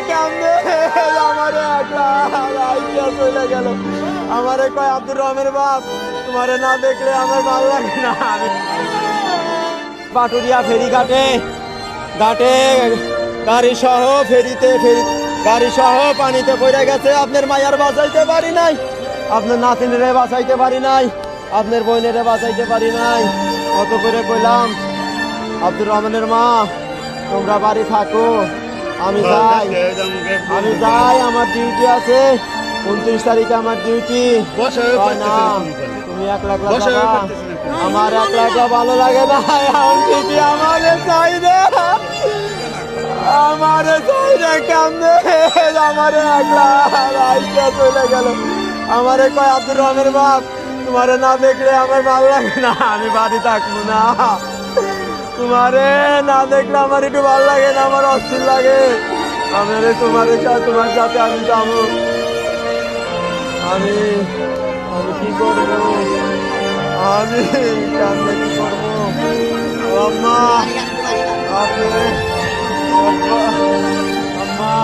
কেমনে আমারে একলা রাইয়া চলে গেল। আমারে কয় আব্দুর রহমানের বাপ, তোমারে না দেখলে আমার ভালো লাগে না। আমি পাটুরিয়া ফেরিঘাটে গাড়ি সহ গাড়ি সহ পানিতে পড়ে গেছে। আপনার মায়ার বাঁচাইতে পারি নাই, আপনার নাতিনেরে বাঁচাইতে পারি নাই, আপনার বোনেরে বাঁচাইতে পারি নাই। কত করে কইলাম আব্দুর রহমানের মা তোমরা বাড়ি থাকো, আমি যাই আমার ডিউটি আছে, 29 তারিখে আমার ডিউটি। না তুমি একলা আমার একলা ভালো লাগে না। আমারে চাই রে কেমনে আমারে একলা রাইয়া চলে গেল। আমারে কয় আব্দুর রহমানের বাপ, তোমারে না দেখলে আমার ভালো লাগে না, আমি বাড়ি থাকবো না। তোমারে না দেখলে আমার একটু ভালো লাগে না, আমার অস্থির লাগে। তোমার সাথে আমি যাবো। আমি কি করবো, আমি কেমনে কি করবো? আম্মা আম্মা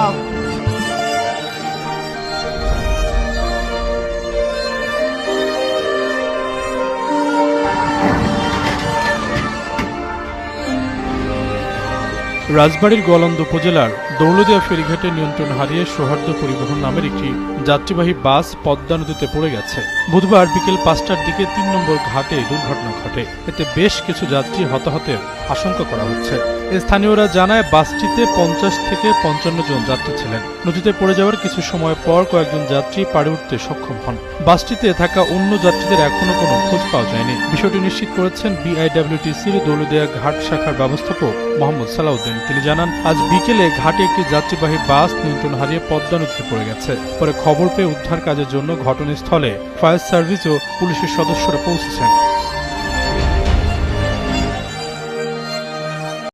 রাজবাড়ীর গোয়ালন্দ উপজেলার দৌলদিয়া ফেরিঘাটে নিয়ন্ত্রণ হারিয়ে সৌহার্দ্য পরিবহন নামের একটি যাত্রীবাহী বাস পদ্মা নদীতে পড়ে গেছে। বুধবার বিকেল 5টার দিকে 3 নম্বর ঘাটে দুর্ঘটনা ঘটে। এতে বেশ কিছু যাত্রী হতাহতের আশঙ্কা করা হচ্ছে। স্থানীয়রা জানায় বাসটিতে 50 থেকে 55 জন যাত্রী ছিলেন। নদীতে পড়ে যাওয়ার কিছু সময় পর কয়েকজন যাত্রী পাড়ে উঠতে সক্ষম হন। বাসটিতে থাকা অন্য যাত্রীদের এখনো কোনো খোঁজ পাওয়া যায়নি। বিষয়টি নিশ্চিত করেছেন বিআইডব্লিউটিসির দৌলদিয়া ঘাট শাখার ব্যবস্থাপক মোহাম্মদ সালাউদ্দিন। তিনি জানান, আজ বিকেলে ঘাটে একটি যাত্রীবাহী বাস নিয়ন্ত্রণ হারিয়ে পদ্মা নদীতে পড়ে গেছে। পরে খবর পেয়ে উদ্ধার কাজের জন্য ঘটনাস্থলে ফায়ার সার্ভিস ও পুলিশের সদস্যরা পৌঁছেছেন।